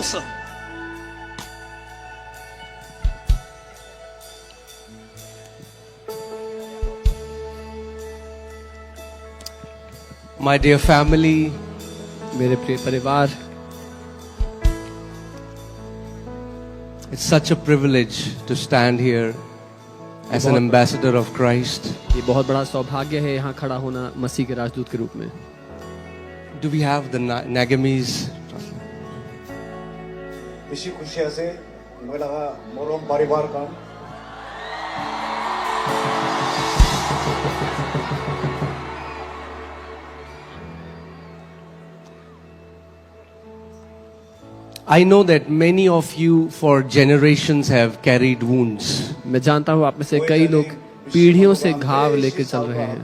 closer. My dear family, मेरे प्रिय परिवार, it's such a privilege to stand here as an ambassador of Christ. ये बहुत बड़ा सौभाग्य है यहाँ खड़ा होना मसीह के राजदूत के रूप में। Do we have the Nagamese? बेसी खुशी আছে মহিলারা মরম পরিবার কাম I know that many of you for generations have carried wounds. मैं जानता हूँ आप में से कई लोग पीढ़ियों से घाव लेकर चल रहे हैं।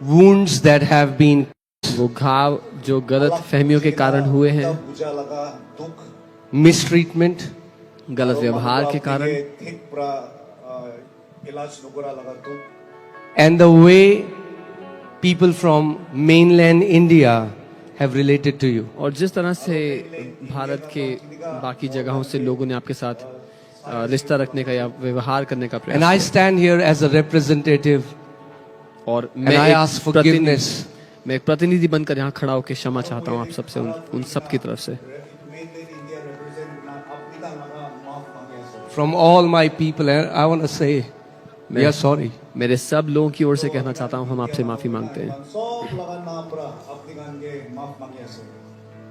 Wounds that have been वो घाव जो गलत फहमियों के कारण हुए हैं, mistreatment, गलत व्यवहार के कारण, and the way people from mainland India have related to you. और जिस तरह से भारत के बाकी जगहों से लोगों ने आपके साथ रिश्ता रखने का या व्यवहार करने का प्रयास And I किया। stand here as a representative और and मैं I एक ask forgiveness मैं एक प्रतिनिधि बनकर यहाँ खड़ा होकर क्षमा चाहता हूँ आप सबसे, उन सब की तरफ से, from all my people, and I want to say we are sorry. मेरे सब लोगों की ओर से कहना चाहता हूँ हम आपसे माफी मांगते हैं।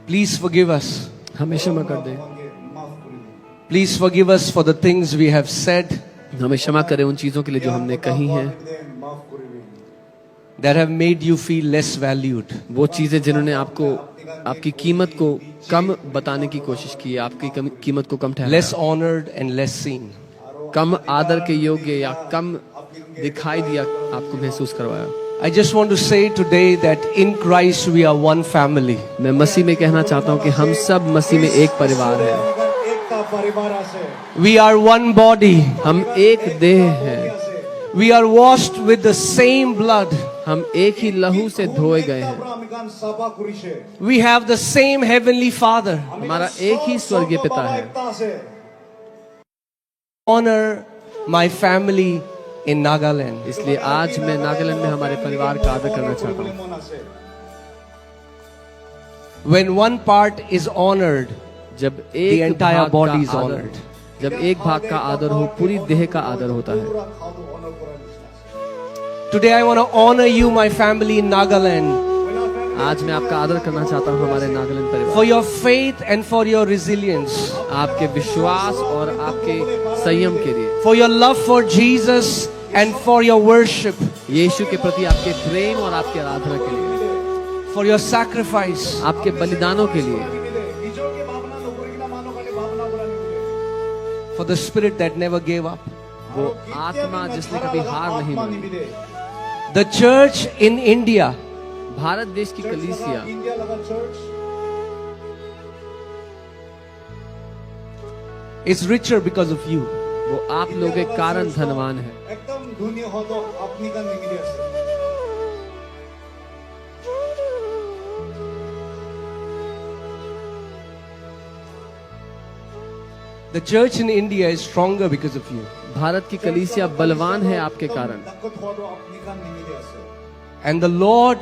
Please forgive us. हमें क्षमा कर दें, Please forgive us for the things we have said हमें क्षमा करें उन चीजों के लिए जो हमने कही हैं, that have made you feel less valued. वो चीजें जिन्होंने आपको आपकी कीमत को कम बताने की कोशिश की, आपकी कीमत को कम ठहराया, Less honored and less seen. कम आदर के योग्य या कम दिखाई दिया, आपको महसूस करवाया। I just want to say today that in Christ we are one family. मैं मसीह में कहना चाहता हूँ कि हम सब मसीह में एक परिवार हैं, We are one body. हम एक देह हैं, We are washed with the same blood. हम एक ही लहू से धोए गए हैं, We have the same heavenly Father. हमारा एक ही स्वर्गीय पिता है। Honor my family in Nagaland. इसलिए आज मैं नागालैंड में हमारे परिवार का आदर करना चाहता हूँ। When one part is honored, जब the एक entire भाग body is का आदर, honored. जब एक भाग का आदर हो, पूरी देह का आदर होता है। Today I want to honor you, my family in Nagaland, आज मैं आपका आदर करना चाहता हूँ हमारे नागालैंड for परिवार, your faith and for your resilience, आपके विश्वास और आपके संयम के लिए, for your love for Jesus and for your worship, यीशु के प्रति आपके प्रेम और आपकी आराधना के लिए, for your sacrifice, आपके बलिदानों के लिए, for the spirit that never gave up. वो आत्मा जिसने कभी हार नहीं मानी। The church in India Bharat देश की कलीसिया is richer because of you. वो आप लोगों के कारण धनवान है। The church in India is stronger because of you. Bharat की कलीसिया बलवान है आपके कारण, And the Lord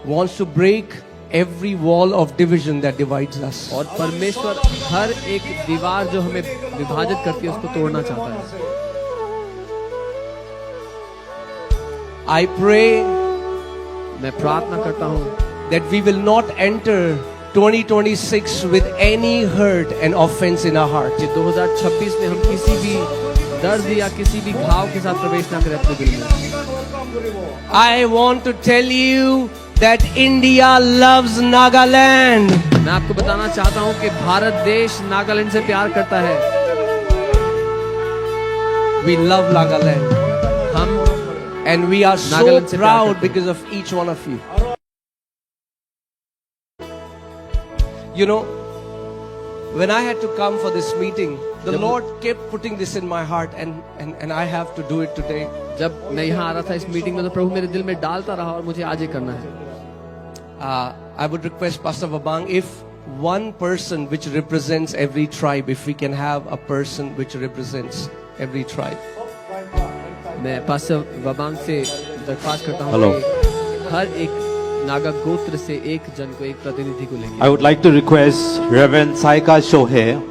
wants to break every wall of division that divides us. और परमेश्वर हर एक दीवार जो हमें विभाजित करती है उसको तोड़ना चाहता है। I pray मैं प्रार्थना करता हूँ that we will not enter 2026 with any hurt and offense in our heart. कि 2026 में हम किसी भी दर्द या किसी भी घाव के साथ प्रवेश ना करें अपने दिल में। I want to tell you that India loves Nagaland. मैं आपको बताना चाहता हूँ कि भारत देश नागालैंड से प्यार करता है। We love Nagaland. हम And we are so Nagaland se pyar proud karte hain. because of each one of you. You know, when I had to come for this meeting, the Lord kept putting this in my heart, and I have to do it today. जब मैं यहाँ आ रहा था इस meeting में तो प्रभु मेरे दिल में डालता रहा और मुझे आज ये करना है। I would request Pastor Vabang, if one person which represents every tribe, if we can have a person which represents every tribe. मैं पास्टर वबांग से दरख्वास्त करता हूँ Hello. कि हर एक नागा गोत्र से एक जन को, एक प्रतिनिधि को लेंगे. I would like to request Reverend Saika Shohe.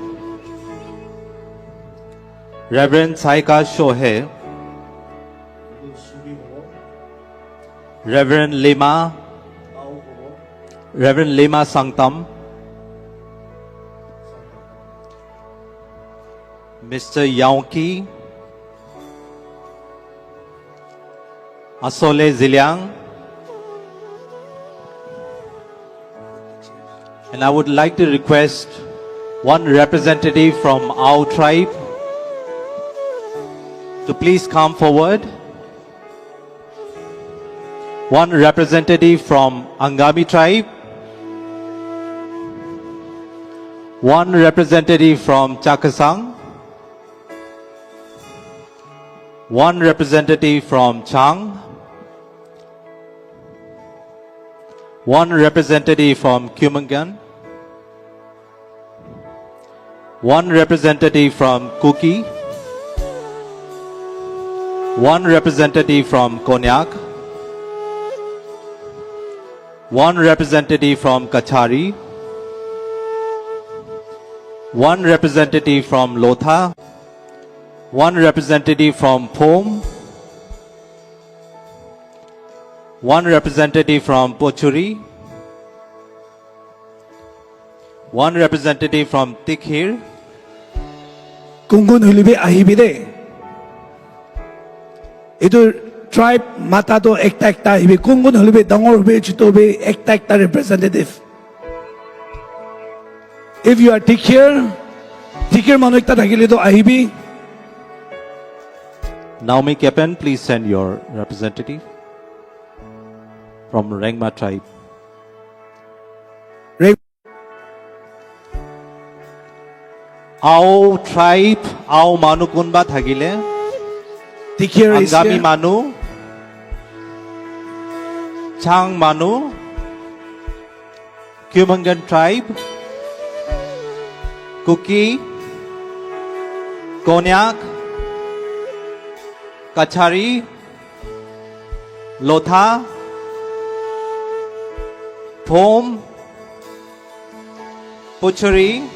Reverend Saika Shohe. Reverend Lima. Reverend Lima Sangtam. Mr. Yaonki. Asole Ziliang. And I would like to request one representative from our tribe to please come forward. One representative from Angami tribe. One representative from Chakasang. One representative from Chang. One representative from Kumangan. One representative from Kuki. One representative from Konyak. One representative from Kachari. One representative from Lotha. One representative from Phom. One representative from Pochuri. One representative from Tikhir. Kungun hulibe ahibide. Itu tribe mata to ekta hibi. Kungun hulibe dangor be chito be ekta representative. If you are Tikhir manu ekta thakile to ahibi. Naomi Kepen, please send your representative from Rengma tribe. Our tribe, our Manu Kunba Thagile, Tikhir is Angami here. Manu, Chang Manu, Kumangan tribe, Kuki, Konyak, Kachari, Lotha, Phom, Puchuri,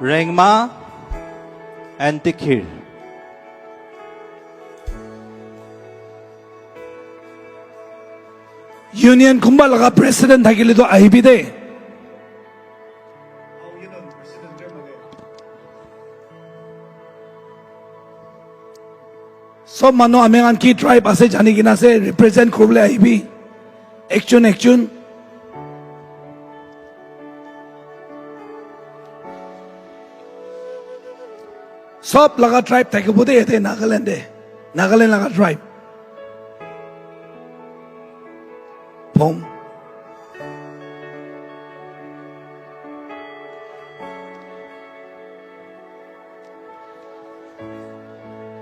Rengma, and Tikhir. Union kumba laga president thakile to ahibide. So manu amengan ki tribe ase jani kina se represent kurble ahibi. Action. Sob laga tribe thakibude ete Nagaland laga tribe. Phom.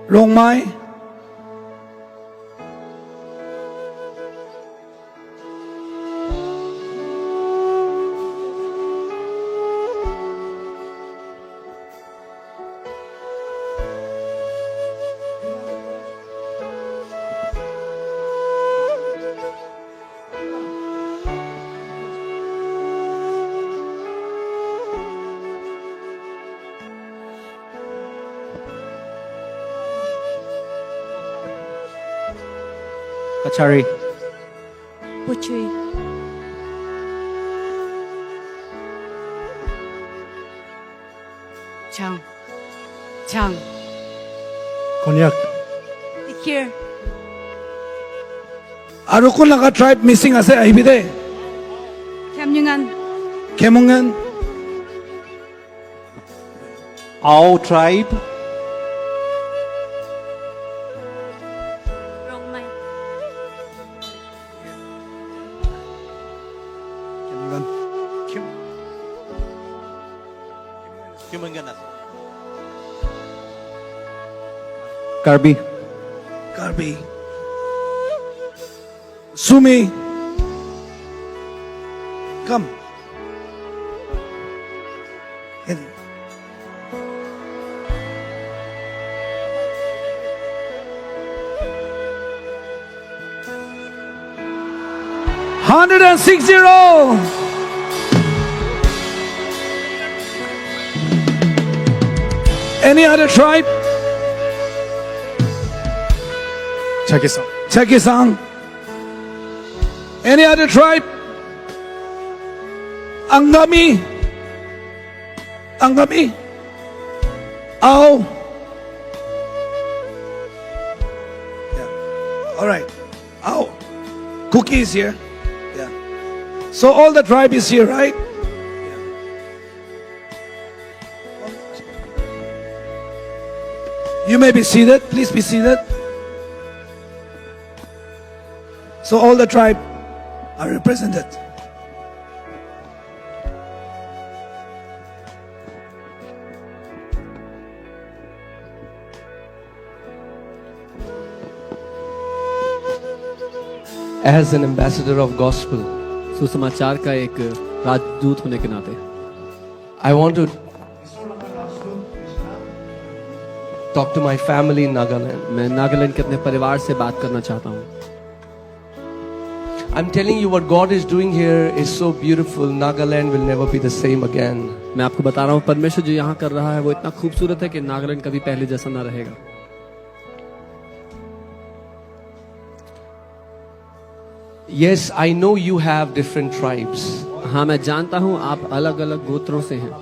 Rongmai. Kachari. Puchui. Chang. Konyak. Here. Aru kun laga tribe missing ase ahibide. Kamyungan. Kemungan. Our tribe, Rongmai. Kemungan. Kumangan. Karbi. Sumi. Come. Get it. $160. Any other tribe? Chakisan. Any other tribe? Angami. Ao. Yeah. All right. Ao. Cookie is here. Yeah. So all the tribe is here, right? You may be seated. Please be seated. So all the tribe are represented. As an ambassador of gospel, सुसमाचार का एक राजदूत होने के नाते I want to talk to my family in Nagaland. मैं नागालैंड के अपने परिवार से बात करना चाहता हूँ. I'm telling you what God is doing here is so beautiful. Nagaland will never be the same again. मैं आपको बता रहा हूँ परमेश्वर जो यहाँ कर रहा है वो इतना खूबसूरत है कि नागालैंड कभी पहले जैसा ना रहेगा. Yes, I know you have different tribes. हाँ मैं जानता हूँ आप अलग अलग गोत्रों से हैं.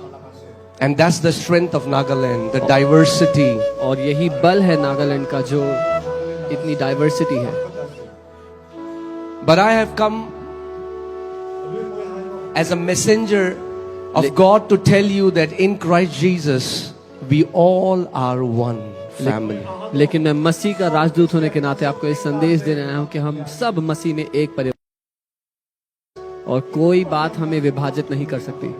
And that's the strength of Nagaland, the diversity. और यही बल है नागालैंड का जो इतनी डाइवर्सिटी है. But I have come as a messenger of God to tell you that in Christ Jesus, we all are one family. लेकिन मैं मसीह का राजदूत होने के नाते आपको इस संदेश देने आया हूँ कि हम सब मसीह में एक परिवार और कोई बात हमें विभाजित नहीं कर सकती.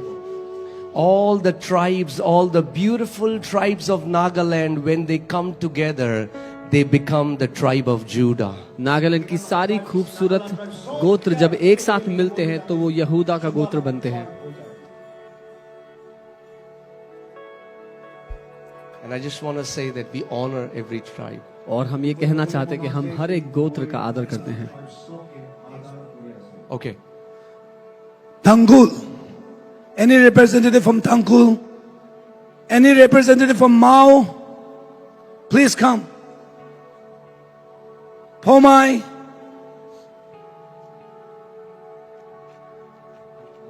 All the tribes, all the beautiful tribes of Nagaland, when they come together, they become the tribe of Judah. Nagaland की सारी खूबसूरत गोत्र जब एक साथ मिलते हैं तो वो यहूदा का गोत्र बनते हैं. And I just want to say that we honor every tribe. और हम ये कहना चाहते हैं कि हम हर एक गोत्र का आदर करते हैं. Okay. Tangul. Any representative from Tangul? Any representative from Mao? Please come. Pomai.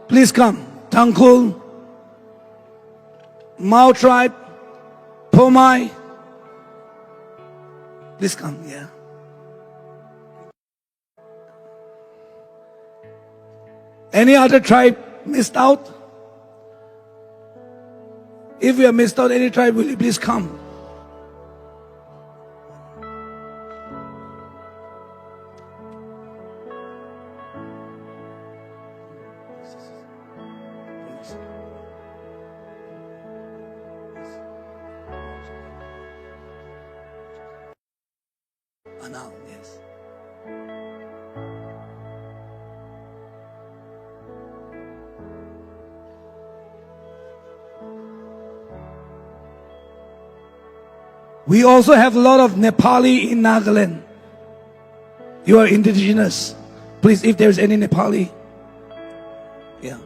Please come. Tangul. Mao tribe. Pomai. Please come, yeah. Any other tribe missed out? If you have missed out any tribe, will you please come? Now, yes. We also have a lot of Nepali in Nagaland. You are indigenous. Please, if there's any Nepali. Yeah.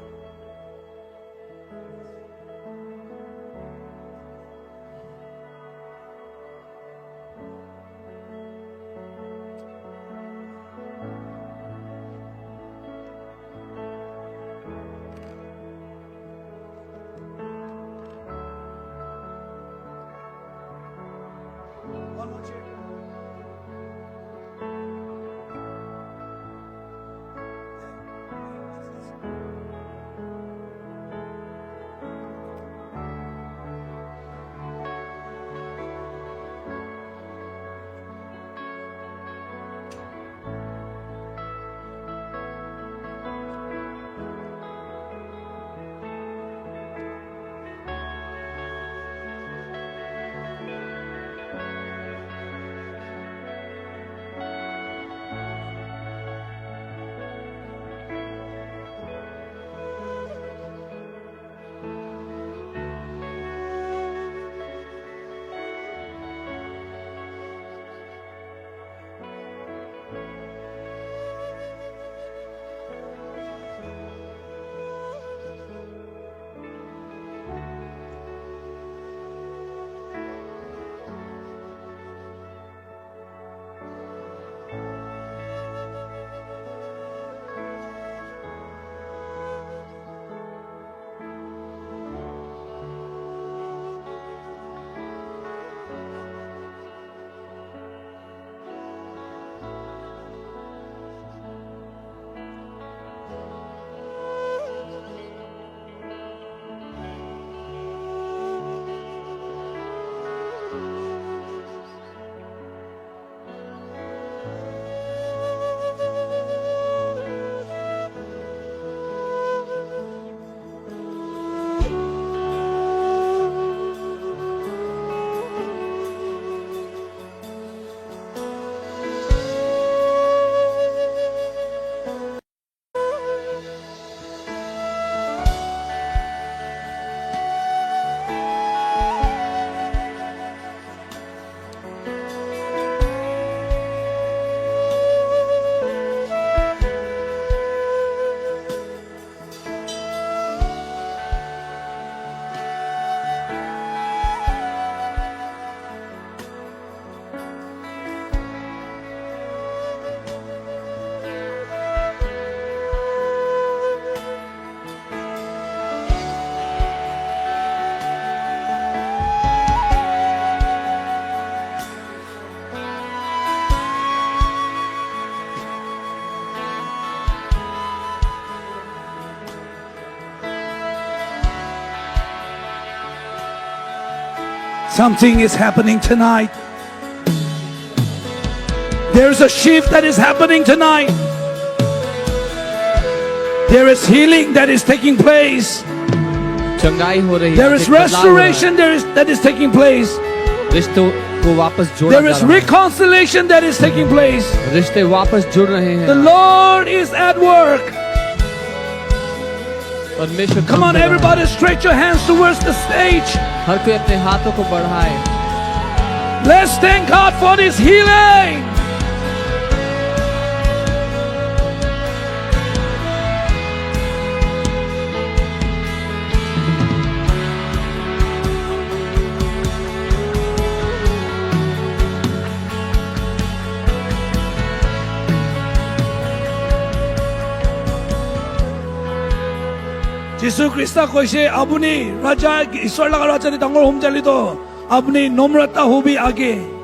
One more chair. Something is happening tonight. There's a shift that is happening tonight. There is healing that is taking place. चंगाई हो रही है, There is एक बदलाव हो रहा है। restoration that is taking place. रिश्तों को वापस जोड़ा There जा is रहा है। reconciliation that is taking place. रिश्ते वापस जुड़ रहे The हैं। Lord is at work. परमेश्वर Come काम on, कर रहा है। everybody, stretch your hands towards the stage. हर कोई अपने हाथों को बढ़ाए। Let's thank God for this healing. 지수 그리스도 것이 아버니 라자 이스라엘가 라자리 당걸 홈잘리도 아버니 nomrata 호비 아게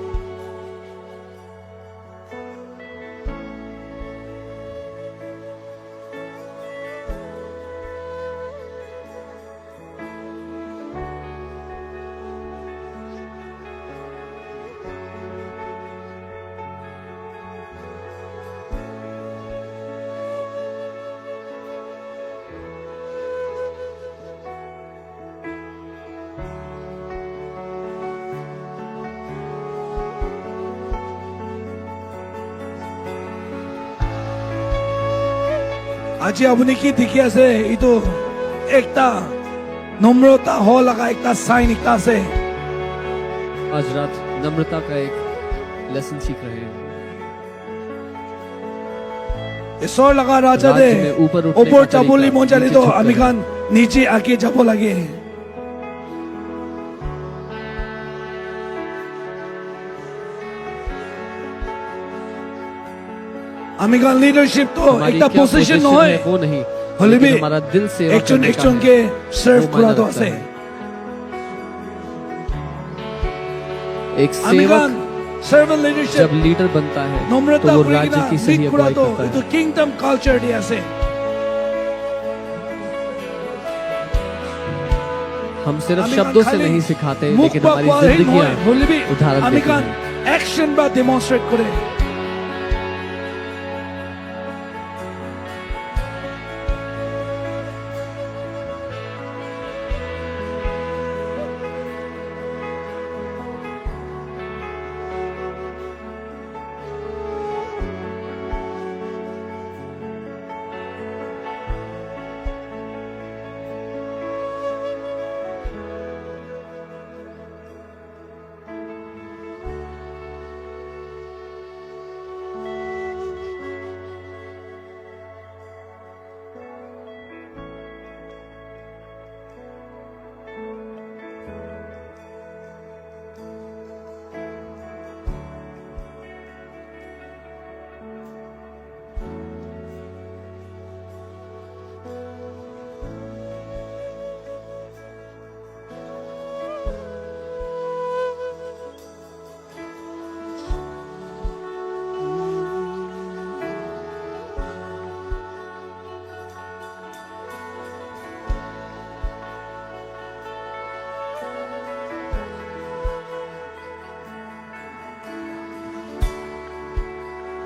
আজি আপুনি কি দেখি আছে এইটো একটা নম্ৰতা হ লগা একটা সাইন একটা আছে आज रात नम्रता का एक लेसन सीख रहे हैं। ঈশ্বৰ লগা ৰাজা দে राज्य में ऊपर उठने ওপৰ का যাবলৈ तरीका, মন नीचे জানিতো झुककर। আমি খান নিচে আগে যাব লাগে আমি খান লিডারশিপ তো हमारी একটা क्या পজিশন पोजीशन নহয় है वो नहीं, হলে लेकिन हमारा दिल से একজন একজনকে সার্ভ কৰাটো আছে एक আমি খান सेवक সার্ভেন্ট লিডারশিপ जब लीडर बनता है तो নম্ৰতা वो কৰি राज्य কিনা की লিড सही अगुवाई কৰাটো करता এইটো है। কিংডম কালচাৰ দি আছে हम सिर्फ আমি शब्दों से খালি नहीं सिखाते, মুখ लेकिन বা हमारी কোৱাহে নহয়, जिंदगियां হলিবি उदाहरण আমি देती খান हैं। অ্যাকশন বা ডেমনস্ট্রেট করে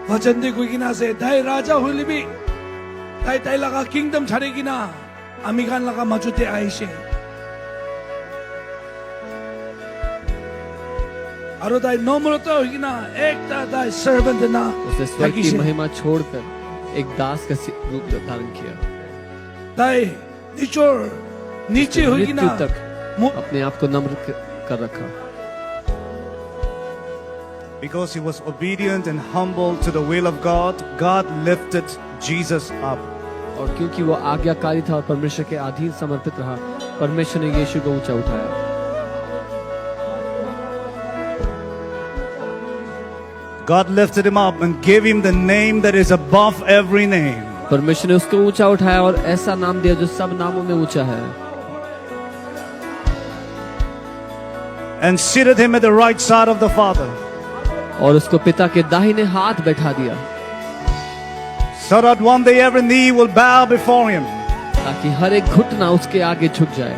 वचन दे कोई किना से दाई राजा हुलिबी दाई दाई लगा किंगडम छाड़े किना अमीगान लगा मजुते आइशे अरो दाई नम्रता हो किना एक दाई सर्वेंट ना उसने स्वर्ग की महिमा छोड़कर एक दास का रूप धारण किया, दाई निचोर नीचे हो किना मृत्यु तक अपने आप को नम्र कर रखा। Because he was obedient and humble to the will of God, God lifted Jesus up. और क्योंकि वो आज्ञाकारी था और परमेश्वर के अधीन समर्पित रहा, परमेश्वर ने यीशु को ऊंचा उठाया। God lifted him up and gave him the name that is above every name. परमेश्वर ने उसको ऊंचा उठाया और ऐसा नाम दिया जो सब नामों में ऊंचा है, And seated him at the right side of the Father. और उसको पिता के दाहिने हाथ बैठा दिया, So that one day every knee will bow before him. ताकि हर एक घुटना उसके आगे झुक जाए।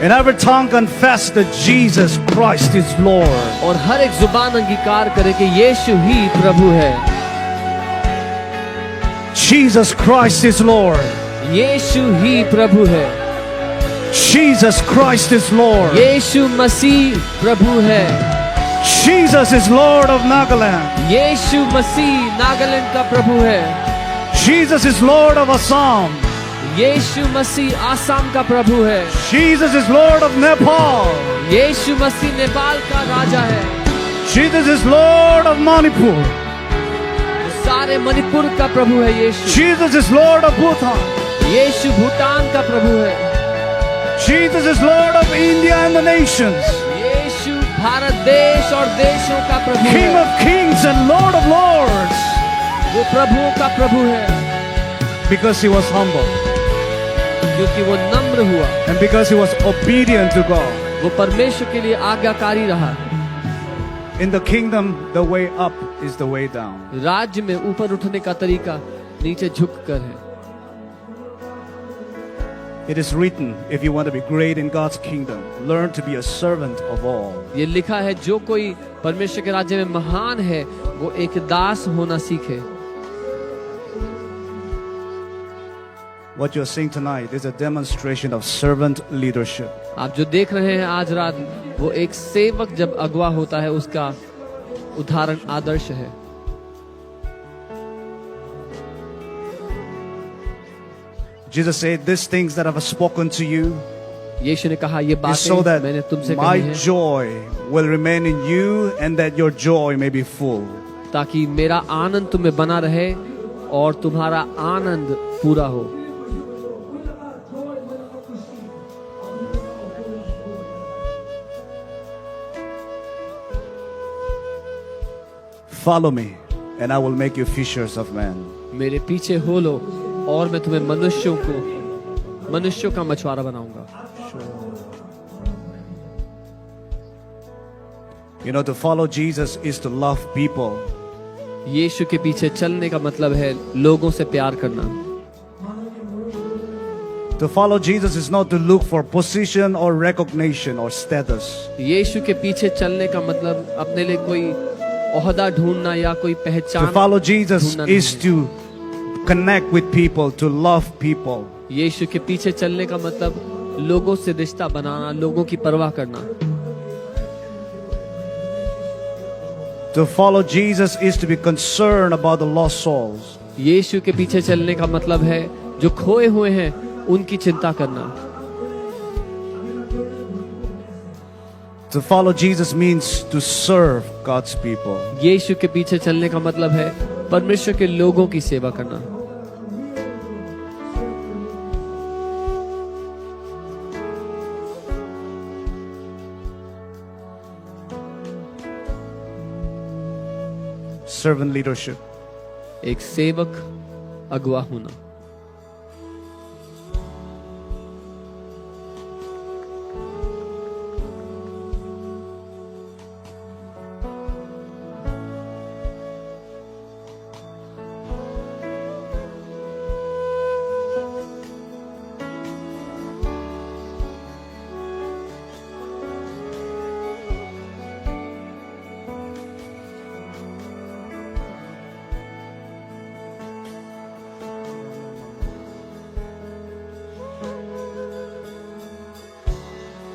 And every tongue confess that Jesus Christ is Lord. और हर एक जुबान अंगीकार करे कि यीशु ही प्रभु है। Jesus Christ is Lord. यीशु ही प्रभु है। Jesus Christ is Lord. यीशु मसीह प्रभु है। Jesus is Lord of Nagaland. यीशु मसीह नागालैंड का प्रभु है। Jesus is Lord of Assam. यीशु मसीह आसाम का प्रभु है। Jesus is Lord of Nepal. यीशु मसीह नेपाल का राजा है। Jesus is Lord of Manipur. सारे मणिपुर का प्रभु है यीशु। Jesus is Lord of Bhutan. यीशु भूटान का प्रभु है। Jesus is Lord of India and the nations. यीशु भारत देश और देशों का प्रभु King है। of kings and Lord of lords. वो प्रभुओं का प्रभु है Because he was humble. क्योंकि वो नम्र हुआ। And because he was obedient to God. वो परमेश्वर के लिए आज्ञाकारी रहा। In the kingdom, the way up is the way down. राज्य में ऊपर उठने का तरीका नीचे झुककर है। It is written, if you want to be great in God's kingdom, learn to be a servant of all. ये लिखा है जो कोई परमेश्वर के राज्य में महान है वो एक दास होना सीखे। What you're seeing tonight is a demonstration of servant leadership. आप जो देख रहे हैं आज रात वो एक सेवक जब अगवा होता है उसका उदाहरण आदर्श है। Jesus said, these things that I've spoken to you यीशु ने कहा ये is so बातें मैंने that तुमसे my कही हैं joy will remain in you and that your joy may be full. ताकि मेरा आनंद तुम्हें बना रहे और तुम्हारा आनंद पूरा हो। Follow me and I will make you fishers of men. मेरे पीछे हो लो और मैं तुम्हें मनुष्यों का मछुआरा बनाऊंगा। You know, to follow Jesus is to love people. यीशु के पीछे चलने का मतलब है लोगों से प्यार करना। To follow Jesus is not to look for position or recognition or status. यीशु के पीछे चलने का मतलब अपने लिए कोई ओहदा ढूंढना या कोई To पहचान follow Jesus ढूंढना नहीं is है। to connect with people, to love people. यीशु के पीछे चलने का मतलब लोगों से रिश्ता बनाना, लोगों की परवाह करना। To follow Jesus is to be concerned about the lost souls. यीशु के पीछे चलने का मतलब है जो खोए हुए हैं उनकी चिंता करना। To follow Jesus means to serve God's people. यीशु के पीछे चलने का मतलब है परमेश्वर के लोगों की सेवा करना। Servant leadership. एक सेवक अगुवा होना।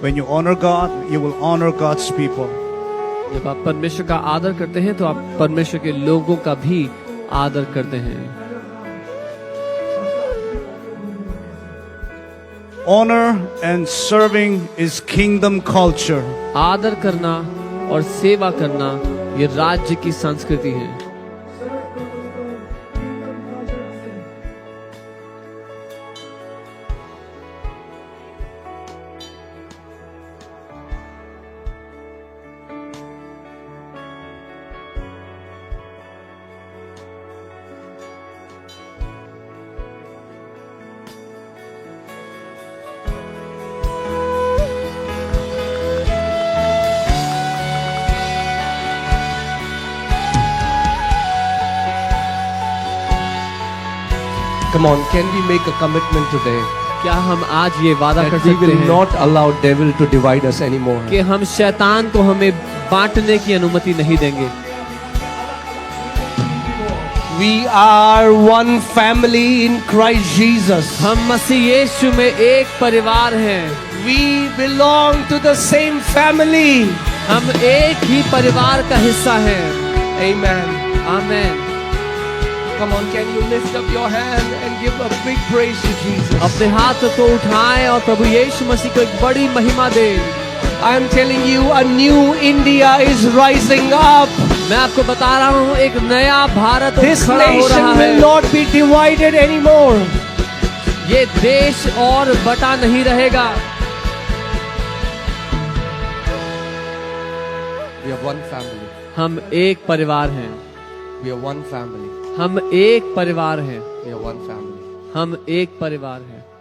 When you honor God, you will honor God's people. जब आप परमेश्वर का आदर करते हैं तो आप परमेश्वर के लोगों का भी आदर करते हैं। Honor and serving is kingdom culture. आदर करना और सेवा करना ये राज्य की संस्कृति है। Come on, can we make a commitment today? क्या हम आज ये वादा कर that we सकते will हैं not allow devil to divide us anymore. कि हम शैतान को हमें बांटने की अनुमति नहीं देंगे? We are one family in Christ Jesus. हम मसीह यीशु में एक परिवार हैं। We belong to the same family. हम एक ही परिवार का हिस्सा हैं। Amen. Amen. Come on, can you lift up your hand and give a big praise to Jesus? अपने हाथ को उठाएं और प्रभु यीशु मसीह को एक बड़ी महिमा दें। I am telling you, a new India is rising up. मैं आपको बता रहा हूँ एक नया भारत This खड़ा हो रहा nation है। will not be divided anymore. ये देश और बटा नहीं रहेगा। We are one family. हम एक परिवार हैं। We are one family. हम एक परिवार हैं। We are one family. हम एक परिवार हैं।